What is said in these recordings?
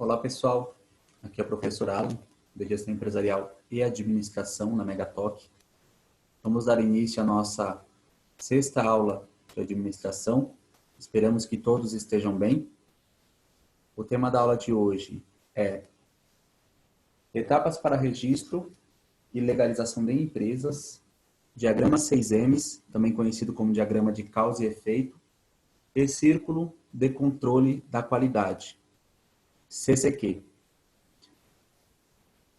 Olá pessoal, aqui é o professor Alan, de Gestão Empresarial e Administração na Megatalk. Vamos dar início à nossa sexta aula de administração. Esperamos que todos estejam bem. O tema da aula de hoje é etapas para registro e legalização de empresas, diagrama 6Ms, também conhecido como diagrama de causa e efeito, e círculo de controle da qualidade, CCQ.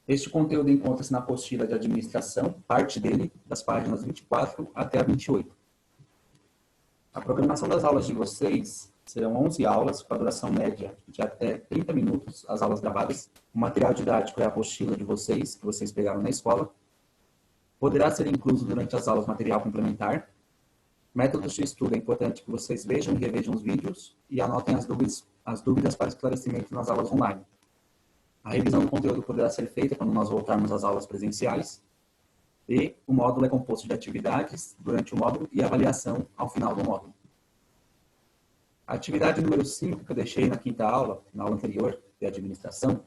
Este conteúdo encontra-se na apostila de administração, parte dele, das páginas 24 até a 28. A programação das aulas de vocês serão 11 aulas, com a duração média de até 30 minutos, as aulas gravadas. O material didático é a apostila de vocês, que vocês pegaram na escola. Poderá ser incluso durante as aulas material complementar. Métodos de estudo, é importante que vocês vejam e revejam os vídeos e anotem as dúvidas para esclarecimento nas aulas online. A revisão do conteúdo poderá ser feita quando nós voltarmos às aulas presenciais. E o módulo é composto de atividades durante o módulo e avaliação ao final do módulo. A atividade número 5, que eu deixei na quinta aula, na aula anterior, de administração,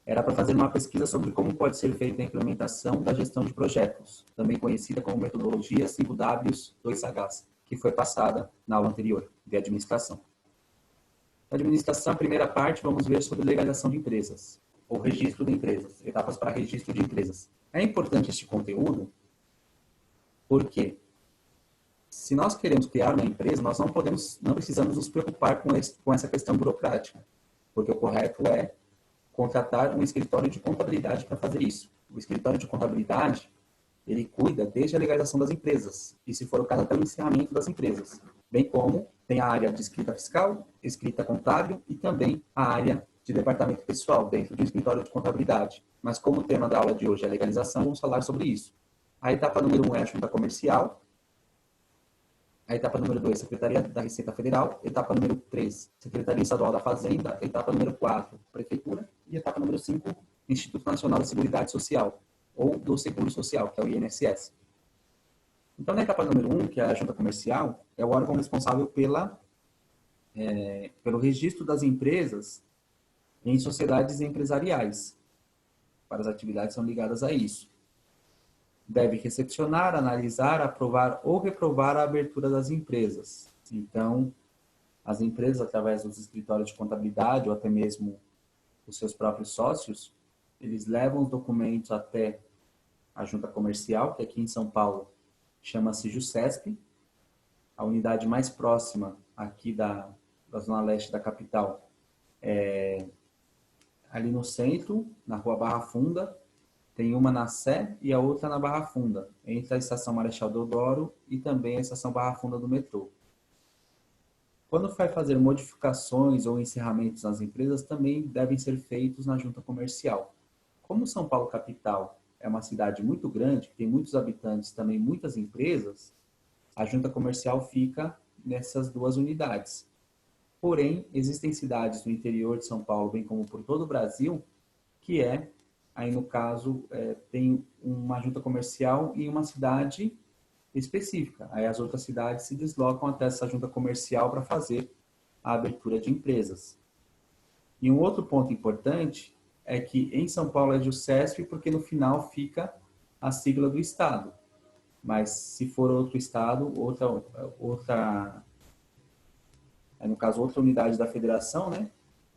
era para fazer uma pesquisa sobre como pode ser feita a implementação da gestão de projetos, também conhecida como metodologia 5Ws 2Hs, que foi passada na aula anterior, de administração. Na administração, a primeira parte, vamos ver sobre legalização de empresas, ou registro de empresas, etapas para registro de empresas. É importante este conteúdo porque se nós queremos criar uma empresa, nós não precisamos nos preocupar com essa questão burocrática, porque o correto é contratar um escritório de contabilidade para fazer isso. O escritório de contabilidade, ele cuida desde a legalização das empresas, e se for o caso, até o encerramento das empresas, bem como tem a área de escrita fiscal, escrita contábil e também a área de departamento pessoal dentro do escritório de contabilidade. Mas como o tema da aula de hoje é legalização, vamos falar sobre isso. A etapa número 1 é a junta comercial. A etapa número 2, Secretaria da Receita Federal. Etapa número 3, Secretaria Estadual da Fazenda. Etapa número 4, Prefeitura. E etapa número 5, Instituto Nacional da Seguridade Social, ou do Seguro Social, que é o INSS. Então, na etapa número 1, que é a junta comercial, é o órgão responsável pelo registro das empresas em sociedades empresariais. Para as atividades são ligadas a isso. Deve recepcionar, analisar, aprovar ou reprovar a abertura das empresas. Então, as empresas, através dos escritórios de contabilidade ou até mesmo os seus próprios sócios, eles levam os documentos até a junta comercial, que aqui em São Paulo chama-se JUSESP. A unidade mais próxima aqui da Zona Leste da capital é ali no centro, na Rua Barra Funda. Tem uma na Sé e a outra na Barra Funda, entre a Estação Marechal Deodoro e também a Estação Barra Funda do metrô. Quando vai fazer modificações ou encerramentos nas empresas, também devem ser feitos na junta comercial. Como São Paulo capital é uma cidade muito grande, tem muitos habitantes, também muitas empresas, a junta comercial fica nessas duas unidades. Porém, existem cidades no interior de São Paulo, bem como por todo o Brasil, que aí no caso, tem uma junta comercial em uma cidade específica. Aí as outras cidades se deslocam até essa junta comercial para fazer a abertura de empresas. E um outro ponto importante é que em São Paulo é JUSESP porque no final fica a sigla do estado. Mas se for outro estado, no caso outra unidade da federação, né?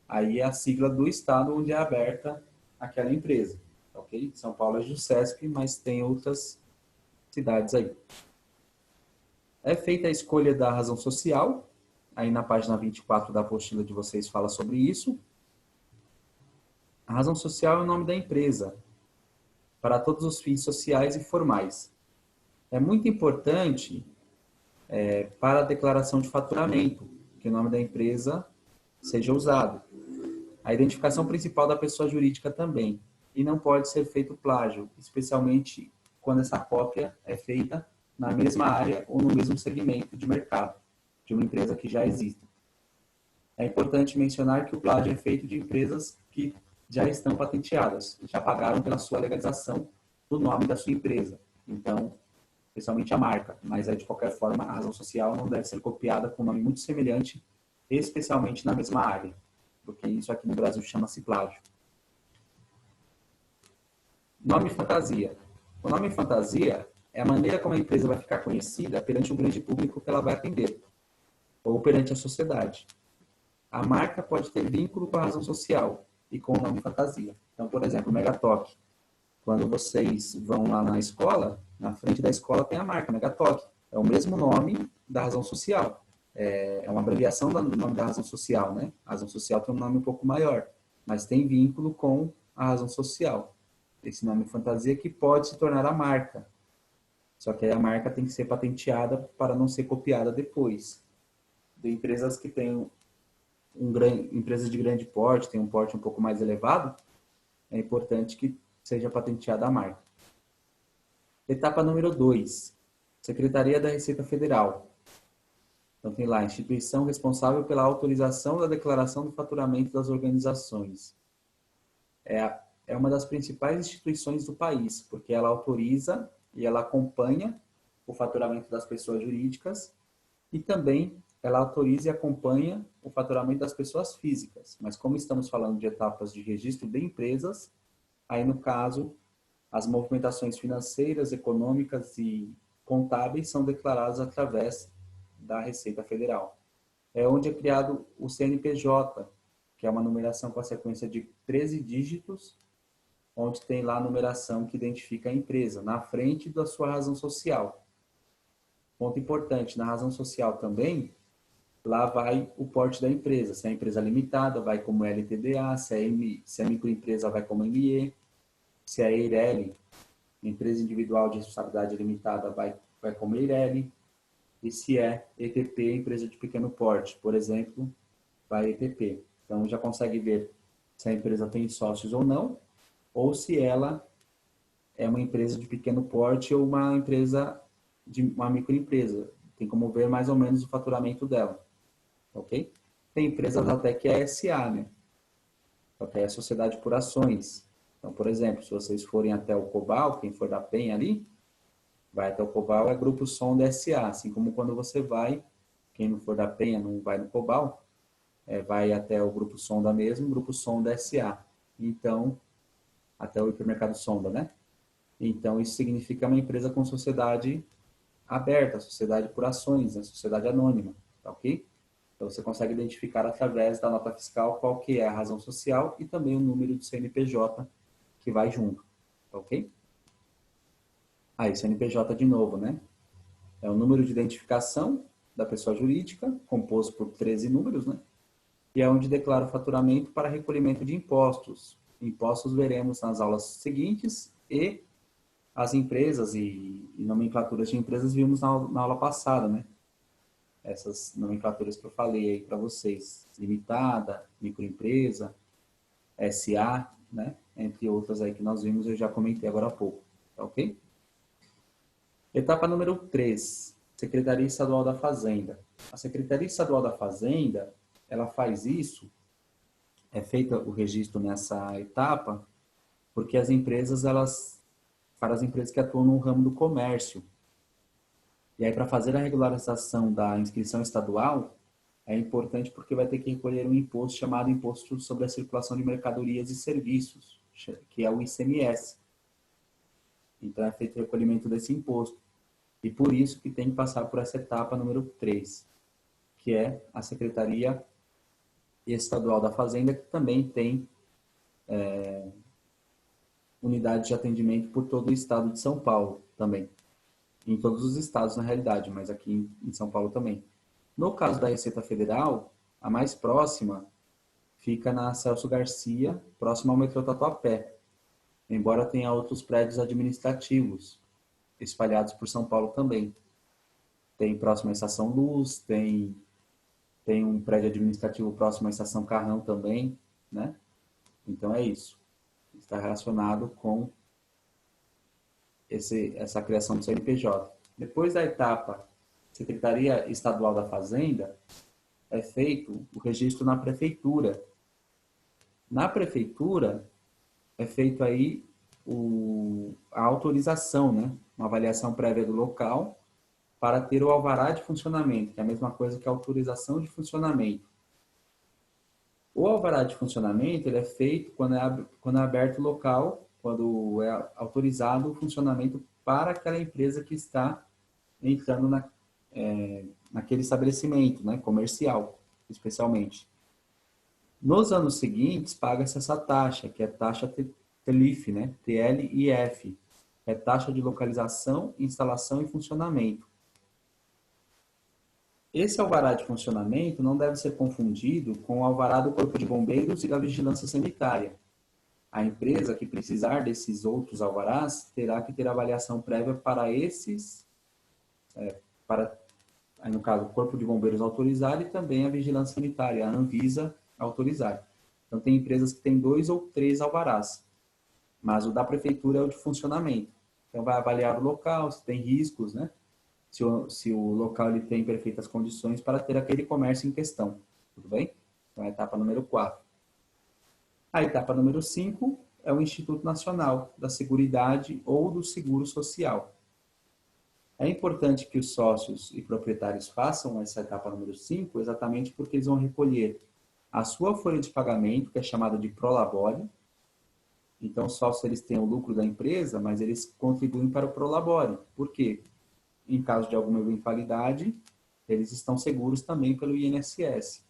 Aí é a sigla do estado onde é aberta aquela empresa, ok? São Paulo é JUSESP, mas tem outras cidades aí. É feita a escolha da razão social, aí na página 24 da apostila de vocês fala sobre isso. A razão social é o nome da empresa, para todos os fins sociais e formais. É muito importante para a declaração de faturamento, que o nome da empresa seja usado. A identificação principal da pessoa jurídica também. E não pode ser feito plágio, especialmente quando essa cópia é feita na mesma área ou no mesmo segmento de mercado de uma empresa que já existe. É importante mencionar que o plágio é feito de empresas que já estão patenteadas, já pagaram pela sua legalização do nome da sua empresa. Então, especialmente a marca, mas de qualquer forma a razão social não deve ser copiada com um nome muito semelhante, especialmente na mesma área. porque isso aqui no Brasil chama-se plágio. Nome fantasia. O nome fantasia é a maneira como a empresa vai ficar conhecida perante o grande público que ela vai atender, ou perante a sociedade. A marca pode ter vínculo com a razão social e com o nome fantasia. Então, por exemplo, o Megatoque. Quando vocês vão lá na escola, na frente da escola tem a marca Megatoque. É o mesmo nome da razão social. É uma abreviação do nome da razão social, né? A razão social tem um nome um pouco maior, mas tem vínculo com a razão social. Esse nome fantasia que pode se tornar a marca. Só que aí a marca tem que ser patenteada para não ser copiada depois. De empresas que têm empresas de grande porte, tem um porte um pouco mais elevado, é importante que seja patenteada a marca. Etapa número 2, Secretaria da Receita Federal. Então tem lá, instituição responsável pela autorização da declaração do faturamento das organizações. É uma das principais instituições do país, porque ela autoriza e ela acompanha o faturamento das pessoas jurídicas e também ela autoriza e acompanha o faturamento das pessoas físicas. Mas como estamos falando de etapas de registro de empresas, aí no caso, as movimentações financeiras, econômicas e contábeis são declaradas através da Receita Federal. É onde é criado o CNPJ, que é uma numeração com a sequência de 13 dígitos, onde tem lá a numeração que identifica a empresa, na frente da sua razão social. Ponto importante, na razão social também, lá vai o porte da empresa. Se é empresa limitada, vai como LTDA, se é microempresa, vai como ME, se é EIRELI, empresa individual de responsabilidade limitada, vai como EIRELI, e se é ETP, empresa de pequeno porte, por exemplo, vai ETP. Então, já consegue ver se a empresa tem sócios ou não, ou se ela é uma empresa de pequeno porte ou uma microempresa. Tem como ver mais ou menos o faturamento dela. Ok? Tem empresas até que é SA, né? Até é sociedade por ações. Então, por exemplo, se vocês forem até o Cobal, quem for da Penha ali, vai até o Cobal, é Grupo Sonda SA. Assim como quando você vai, quem não for da Penha não vai no Cobal, vai até o Grupo Sonda mesmo, Grupo Sonda SA. Então, até o hipermercado Sonda, né? Então, isso significa uma empresa com sociedade aberta, sociedade por ações, né? Sociedade anônima, tá ok? Então, você consegue identificar através da nota fiscal qual que é a razão social e também o número do CNPJ que vai junto, tá ok? Aí, CNPJ de novo, né? É o número de identificação da pessoa jurídica, composto por 13 números, né? E é onde declara o faturamento para recolhimento de impostos. Impostos veremos nas aulas seguintes e as empresas e nomenclaturas de empresas vimos na aula passada, né? Essas nomenclaturas que eu falei aí para vocês, limitada, microempresa, SA, né? Entre outras aí que nós vimos, eu já comentei agora há pouco, tá ok? Etapa número 3, Secretaria Estadual da Fazenda. A Secretaria Estadual da Fazenda, ela faz isso, é feito o registro nessa etapa, porque as empresas, para as empresas que atuam no ramo do comércio. E aí, para fazer a regularização da inscrição estadual, é importante porque vai ter que recolher um imposto chamado Imposto sobre a Circulação de Mercadorias e Serviços, que é o ICMS. Então, é feito o recolhimento desse imposto. E por isso que tem que passar por essa etapa número 3, que é a Secretaria Estadual da Fazenda, que também tem unidade de atendimento por todo o estado de São Paulo também. Em todos os estados, na realidade, mas aqui em São Paulo também. No caso da Receita Federal, a mais próxima fica na Celso Garcia, próxima ao metrô Tatuapé, embora tenha outros prédios administrativos espalhados por São Paulo também. Tem próximo à Estação Luz, tem um prédio administrativo próximo à Estação Carrão também, né? Então é isso. Está relacionado com essa criação do CNPJ. Depois da etapa Secretaria Estadual da Fazenda, é feito o registro na prefeitura. Na prefeitura, é feito aí a autorização, né? Uma avaliação prévia do local para ter o alvará de funcionamento, que é a mesma coisa que a autorização de funcionamento. O alvará de funcionamento ele é feito quando é aberto o local, quando é autorizado o funcionamento para aquela empresa que está entrando naquele estabelecimento, né, comercial, especialmente. Nos anos seguintes, paga-se essa taxa, que é taxa TLIF, né, TLIF, é taxa de localização, instalação e funcionamento. Esse alvará de funcionamento não deve ser confundido com o alvará do Corpo de Bombeiros e da Vigilância Sanitária. A empresa que precisar desses outros alvarás terá que ter avaliação prévia para esses, para, aí no caso, o Corpo de Bombeiros autorizar e também a Vigilância Sanitária, a Anvisa autorizar. Então, tem empresas que têm 2 ou 3 alvarás, mas o da Prefeitura é o de funcionamento. Então, vai avaliar o local, se tem riscos, né? Se o local ele tem perfeitas condições para ter aquele comércio em questão. Tudo bem? Então, a etapa número 4. A etapa número 5 é o Instituto Nacional da Seguridade ou do Seguro Social. É importante que os sócios e proprietários façam essa etapa número 5 exatamente porque eles vão recolher a sua folha de pagamento, que é chamada de Prolabore. Então, os sócios eles têm o lucro da empresa, mas eles contribuem para o Prolabore. Por quê? Em caso de alguma eventualidade, eles estão seguros também pelo INSS.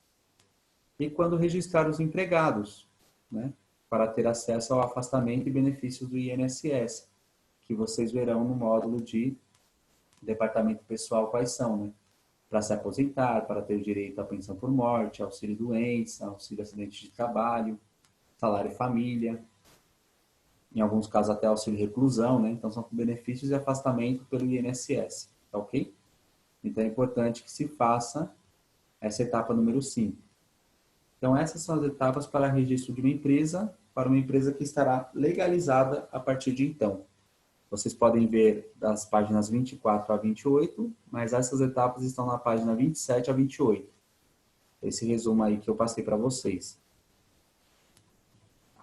E quando registrar os empregados, né, para ter acesso ao afastamento e benefícios do INSS, que vocês verão no módulo de departamento pessoal quais são, né? Para se aposentar, para ter direito à pensão por morte, auxílio doença, auxílio acidente de trabalho, salário família, em alguns casos até auxílio reclusão, né? Então são benefícios de afastamento pelo INSS, tá ok? Então é importante que se faça essa etapa número 5. Então essas são as etapas para registro de uma empresa, para uma empresa que estará legalizada a partir de então. Vocês podem ver das páginas 24 a 28, mas essas etapas estão na página 27 a 28. Esse resumo aí que eu passei para vocês.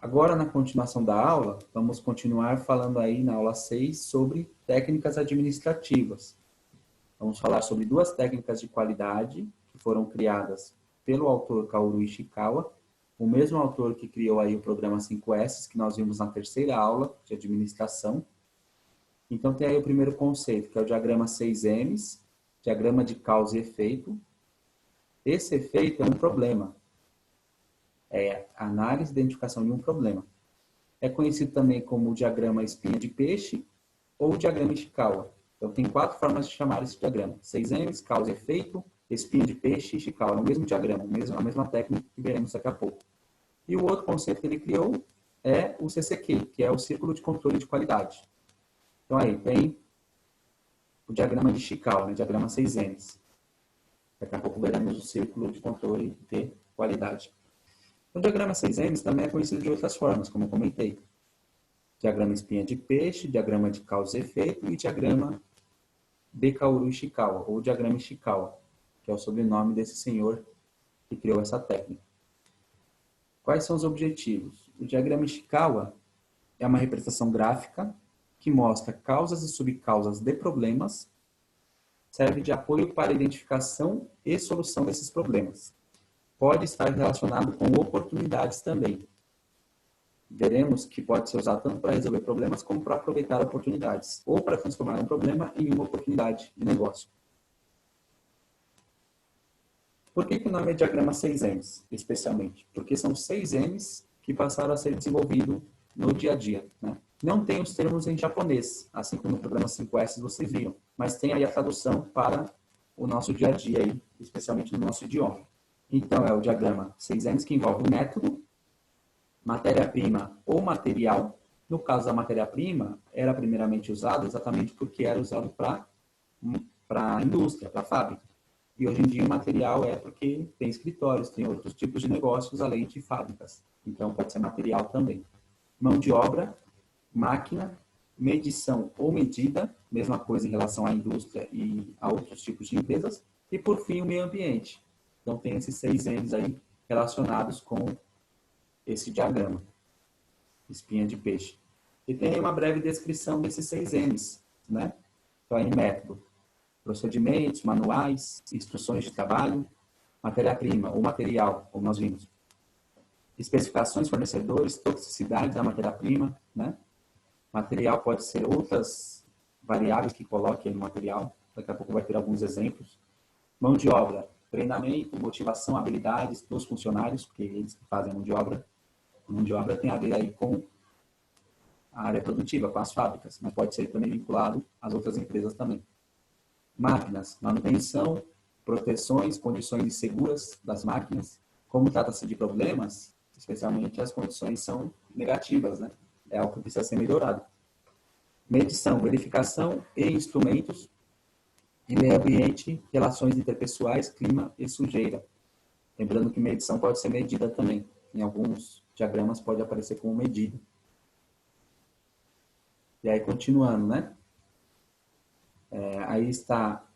Agora, na continuação da aula, vamos continuar falando aí na aula 6 sobre técnicas administrativas. Vamos falar sobre 2 técnicas de qualidade que foram criadas pelo autor Kaoru Ishikawa, o mesmo autor que criou aí o programa 5S, que nós vimos na terceira aula de administração. Então, tem aí o primeiro conceito, que é o diagrama 6Ms, diagrama de causa e efeito. Esse efeito é um problema. É a análise e identificação de um problema. É conhecido também como o diagrama espinha de peixe ou diagrama Ishikawa. Então, tem 4 formas de chamar esse diagrama. 6Ms, causa e efeito, espinha de peixe e Ishikawa. É o mesmo diagrama, a mesma técnica que veremos daqui a pouco. E o outro conceito que ele criou é o CCQ, que é o Círculo de Controle de Qualidade. Então, aí tem o diagrama de Ishikawa, né? Diagrama 6Ms. Daqui a pouco veremos o Círculo de Controle de Qualidade. O diagrama 6Ms também é conhecido de outras formas, como eu comentei. Diagrama espinha de peixe, diagrama de causa e efeito e diagrama de Kaoru Ishikawa, ou diagrama Ishikawa, que é o sobrenome desse senhor que criou essa técnica. Quais são os objetivos? O diagrama Ishikawa é uma representação gráfica que mostra causas e subcausas de problemas, serve de apoio para a identificação e solução desses problemas. Pode estar relacionado com oportunidades também. Veremos que pode ser usado tanto para resolver problemas como para aproveitar oportunidades, ou para transformar um problema em uma oportunidade de negócio. Por que o nome é diagrama 6Ms, especialmente? Porque são 6Ms que passaram a ser desenvolvidos no dia a dia, né? Não tem os termos em japonês, assim como no programa 5S vocês viram, mas tem aí a tradução para o nosso dia a dia, aí, especialmente no nosso idioma. Então, é o diagrama 6Ms que envolve o método, matéria-prima ou material. No caso da matéria-prima, era primeiramente usado exatamente porque era usado para a indústria, para a fábrica. E hoje em dia o material é porque tem escritórios, tem outros tipos de negócios além de fábricas. Então, pode ser material também. Mão de obra, máquina, medição ou medida, mesma coisa em relação à indústria e a outros tipos de empresas. E, por fim, o meio ambiente. Então, tem esses 6Ms aí relacionados com esse diagrama, espinha de peixe. E tem uma breve descrição desses 6Ms, né? Então, aí, método, procedimentos, manuais, instruções de trabalho, matéria-prima ou material, como nós vimos. especificações, fornecedores, toxicidade da matéria-prima, né? Material pode ser outras variáveis que coloque aí no material. Daqui a pouco vai ter alguns exemplos. Mão de obra, treinamento, motivação, habilidades dos funcionários, porque eles que fazem a mão de obra. A mão de obra tem a ver aí com a área produtiva, com as fábricas, mas pode ser também vinculado às outras empresas também. Máquinas, manutenção, proteções, condições seguras das máquinas. Como trata-se de problemas, especialmente as condições são negativas, né? É algo que precisa ser melhorado. Medição, verificação e instrumentos. E meio ambiente, relações interpessoais, clima e sujeira. Lembrando que medição pode ser medida também. Em alguns diagramas pode aparecer como medida. E aí, continuando, né? Aí está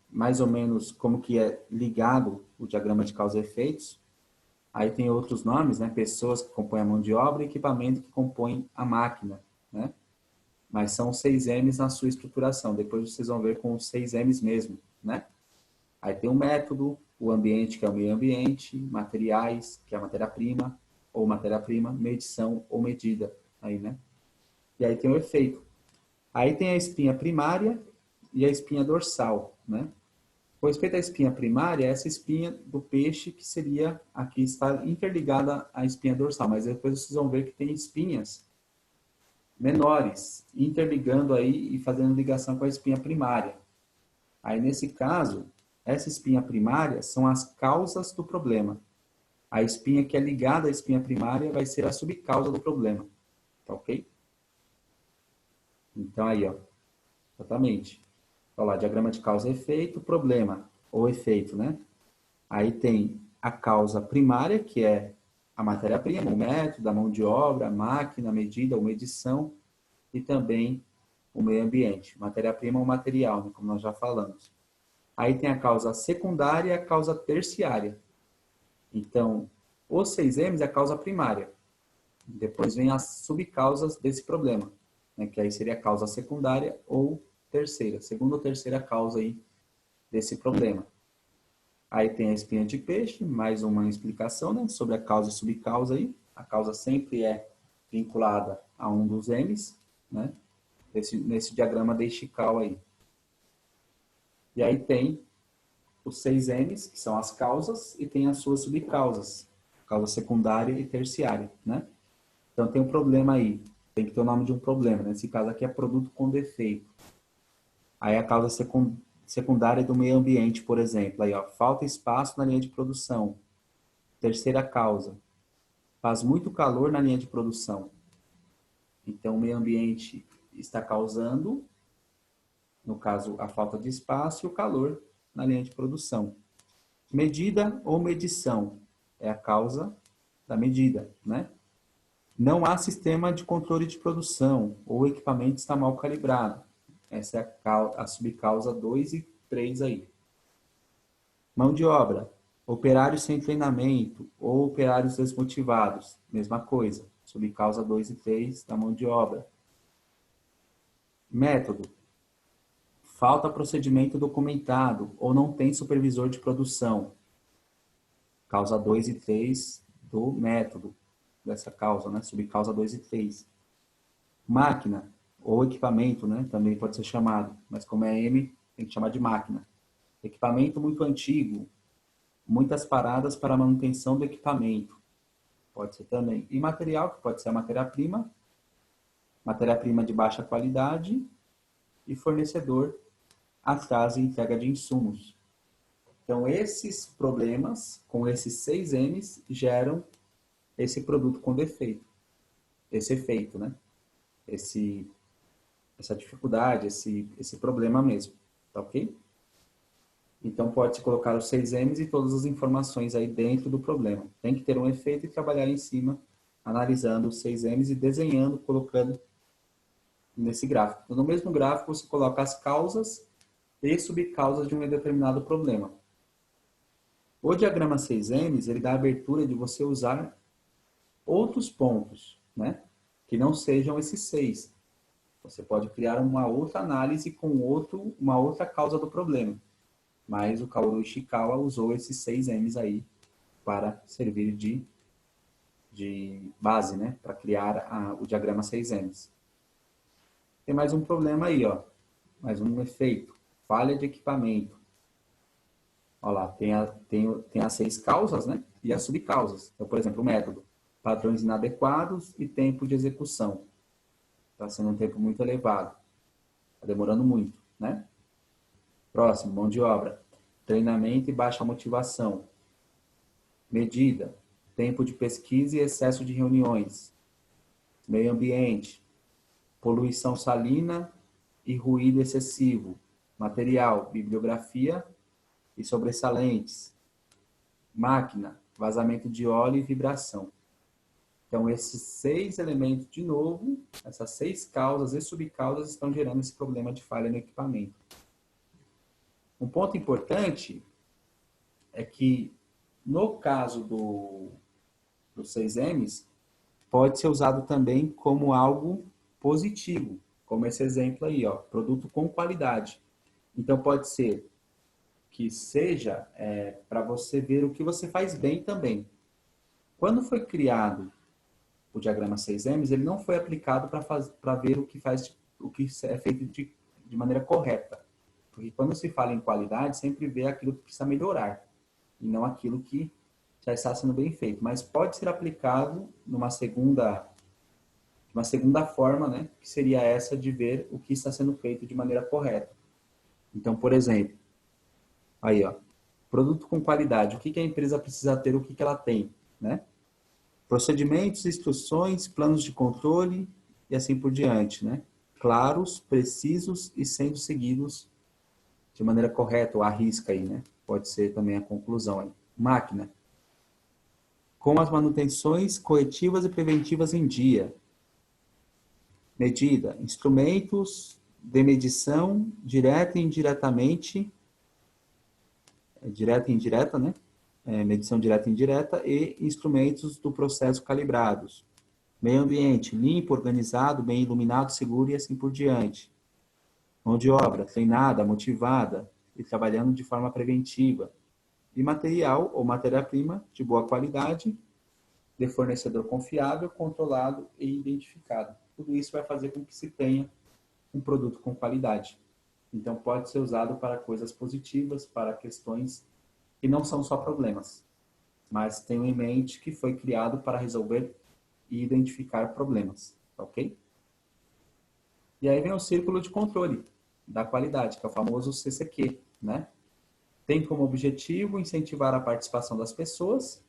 mais ou menos como que é ligado o diagrama de causa e efeitos. Aí tem outros nomes, né? Pessoas que compõem a mão de obra e equipamento que compõem a máquina, né? Mas são 6 M's na sua estruturação. Depois vocês vão ver com os 6 M's mesmo, né? Aí tem o método, o ambiente, que é o meio ambiente, materiais, que é a matéria-prima, ou matéria-prima, medição ou medida, aí, né? E aí tem o efeito. Aí tem a espinha primária e a espinha dorsal, né? Com respeito à espinha primária, essa espinha do peixe que seria, aqui está interligada à espinha dorsal, mas depois vocês vão ver que tem espinhas menores, interligando aí e fazendo ligação com a espinha primária. Aí, nesse caso, essa espinha primária são as causas do problema. A espinha que é ligada à espinha primária vai ser a subcausa do problema. Tá ok? Então, aí, ó. Exatamente. Olha lá, diagrama de causa e efeito, problema, ou efeito, né? Aí tem a causa primária, que é a matéria-prima, o método, a mão de obra, a máquina, a medida ou medição, e também o meio ambiente. Matéria-prima ou material, né, como nós já falamos. Aí tem a causa secundária e a causa terciária. Então, os 6 M's é a causa primária. Depois vem as subcausas desse problema, né, que aí seria a causa secundária ou terceira, segunda ou terceira causa aí desse problema. Aí tem a espinha de peixe, mais uma explicação, né, sobre a causa e subcausa aí. A causa sempre é vinculada a um dos M's, né, nesse diagrama de Ishikawa aí. E aí tem os 6 M's, que são as causas, e tem as suas subcausas, causa secundária e terciária, né? Então tem um problema aí, tem que ter o nome de um problema, nesse caso aqui é produto com defeito. Aí a causa secundária do meio ambiente, por exemplo, aí ó, falta espaço na linha de produção. Terceira causa, faz muito calor na linha de produção. Então o meio ambiente está causando, no caso, a falta de espaço e o calor na linha de produção. Medida ou medição é a causa da medida, né? Não há sistema de controle de produção ou o equipamento está mal calibrado. Essa é a subcausa 2 e 3 aí. Mão de obra, operários sem treinamento ou operários desmotivados, mesma coisa. Subcausa 2 e 3 da mão de obra. Método, falta procedimento documentado ou não tem supervisor de produção. Causa 2 e 3 do método dessa causa, né? Subcausa 2 e 3. Máquina ou equipamento, né? Também pode ser chamado, mas como é M, tem que chamar de máquina. Equipamento muito antigo, muitas paradas para a manutenção do equipamento. Pode ser também. E material, que pode ser a matéria-prima de baixa qualidade e fornecedor atraso em entrega de insumos. Então, esses problemas, com esses 6 M's, geram esse produto com defeito. Esse efeito, né? Essa dificuldade, esse problema mesmo. Tá ok? Então, pode-se colocar os 6 M's e todas as informações aí dentro do problema. Tem que ter um efeito e trabalhar em cima, analisando os 6 M's e desenhando, colocando nesse gráfico. Então, no mesmo gráfico, você coloca as causas e subcausas de um determinado problema. O diagrama 6Ms, ele dá a abertura de você usar outros pontos, né? Que não sejam esses 6. Você pode criar uma outra análise com uma outra causa do problema. Mas o Kaoru Ishikawa usou esses 6 M's aí para servir de de base, né, para criar o diagrama 6Ms. Tem mais um problema aí, ó, mais um efeito, falha de equipamento. Olha lá, tem as 6 causas, né, e as subcausas. Então, por exemplo, o método, padrões inadequados e tempo de execução. Está sendo um tempo muito elevado, está demorando muito, né? Próximo, mão de obra, treinamento e baixa motivação. Medida, tempo de pesquisa e excesso de reuniões. Meio ambiente, poluição salina e ruído excessivo. Material, bibliografia e sobressalentes. Máquina, vazamento de óleo e vibração. Então, esses 6 elementos, de novo, essas 6 causas e subcausas estão gerando esse problema de falha no equipamento. Um ponto importante é que, no caso dos 6Ms, pode ser usado também como algo positivo, como esse exemplo aí, ó, produto com qualidade. Então, pode ser que seja para você ver o que você faz bem também. Quando foi criado o diagrama 6Ms, ele não foi aplicado para ver o que é feito de maneira correta. Porque quando se fala em qualidade, sempre vê aquilo que precisa melhorar, e não aquilo que já está sendo bem feito. Mas pode ser aplicado numa segunda forma, né, que seria essa de ver o que está sendo feito de maneira correta. Então, por exemplo, aí, ó, produto com qualidade, o que a empresa precisa ter, o que ela tem, né? Procedimentos, instruções, planos de controle e assim por diante, né? Claros, precisos e sendo seguidos de maneira correta, ou à risca aí, né? Pode ser também a conclusão aí. Máquina, com as manutenções corretivas e preventivas em dia. Medida, instrumentos de medição direta e indiretamente, direta e indireta, né? Medição direta e indireta e instrumentos do processo calibrados. Meio ambiente, limpo, organizado, bem iluminado, seguro e assim por diante. Mão de obra, treinada, motivada e trabalhando de forma preventiva. E material ou matéria-prima de boa qualidade, de fornecedor confiável, controlado e identificado. Tudo isso vai fazer com que se tenha um produto com qualidade. Então, pode ser usado para coisas positivas, para questões que não são só problemas, mas tenham em mente que foi criado para resolver e identificar problemas, ok? E aí vem o círculo de controle da qualidade, que é o famoso CCQ, né? Tem como objetivo incentivar a participação das pessoas,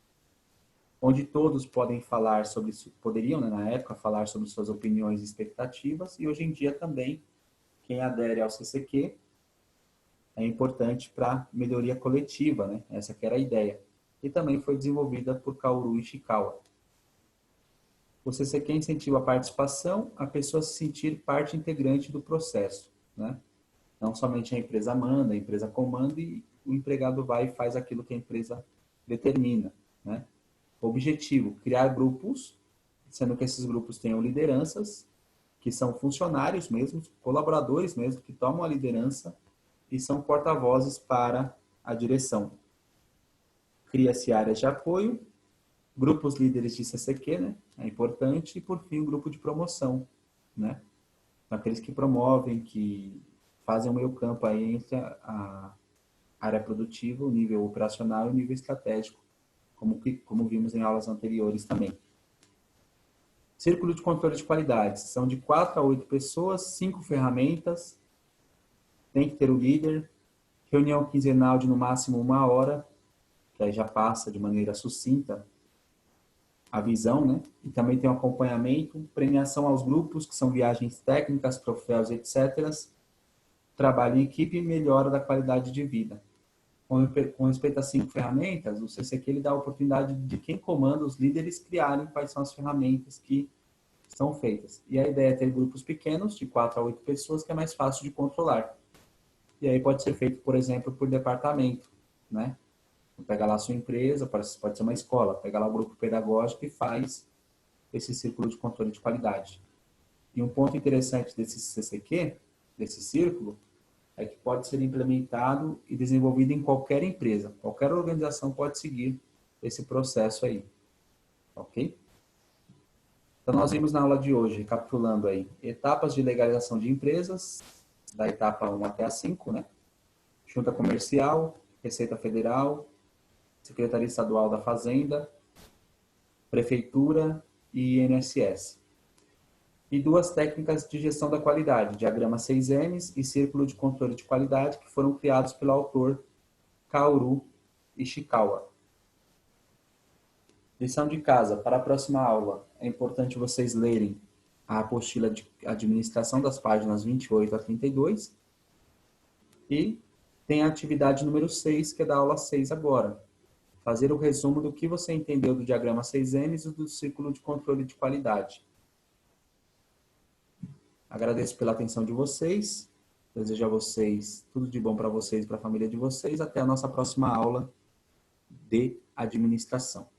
onde todos podem falar sobre, poderiam, né, na época, falar sobre suas opiniões e expectativas, e hoje em dia também, quem adere ao CCQ é importante para melhoria coletiva, né? Essa que era a ideia. E também foi desenvolvida por Kaoru Ishikawa. O CCQ incentiva a participação, a pessoa se sentir parte integrante do processo, né? Não somente a empresa manda, a empresa comanda e o empregado vai e faz aquilo que a empresa determina, né? Objetivo, criar grupos, sendo que esses grupos tenham lideranças, que são funcionários mesmo, colaboradores mesmo, que tomam a liderança e são porta-vozes para a direção. Cria-se áreas de apoio, grupos líderes de CCQ, né? É importante, e por fim o grupo de promoção, né? Aqueles que promovem, que fazem o meio campo aí entre a área produtiva, o nível operacional e o nível estratégico, como vimos em aulas anteriores também. Círculo de controle de qualidade. São de 4 a 8 pessoas, 5 ferramentas, tem que ter o líder, reunião quinzenal de no máximo 1 hora, que aí já passa de maneira sucinta a visão, né? E também tem um acompanhamento, premiação aos grupos, que são viagens técnicas, troféus, etc. Trabalho em equipe e melhora da qualidade de vida. Com respeito às 5 ferramentas, o CCQ ele dá a oportunidade de quem comanda, os líderes, criarem quais são as ferramentas que são feitas. E a ideia é ter grupos pequenos, de 4 a 8 pessoas, que é mais fácil de controlar. E aí pode ser feito, por exemplo, por departamento, né? Pega lá a sua empresa, pode ser uma escola, pega lá o grupo pedagógico e faz esse círculo de controle de qualidade. E um ponto interessante desse CCQ, desse círculo, é que pode ser implementado e desenvolvido em qualquer empresa. Qualquer organização pode seguir esse processo aí. Ok? Então, nós vimos na aula de hoje, recapitulando aí, etapas de legalização de empresas, da etapa 1 até a 5, né? Junta Comercial, Receita Federal, Secretaria Estadual da Fazenda, Prefeitura e INSS. E duas técnicas de gestão da qualidade, diagrama 6Ms e círculo de controle de qualidade, que foram criados pelo autor Kaoru Ishikawa. Lição de casa, para a próxima aula, é importante vocês lerem a apostila de administração das páginas 28 a 32 e tem a atividade número 6, que é da aula 6 agora. Fazer o resumo do que você entendeu do diagrama 6Ms e do círculo de controle de qualidade. Agradeço pela atenção de vocês. Desejo a vocês tudo de bom para vocês e para a família de vocês. Até a nossa próxima aula de administração.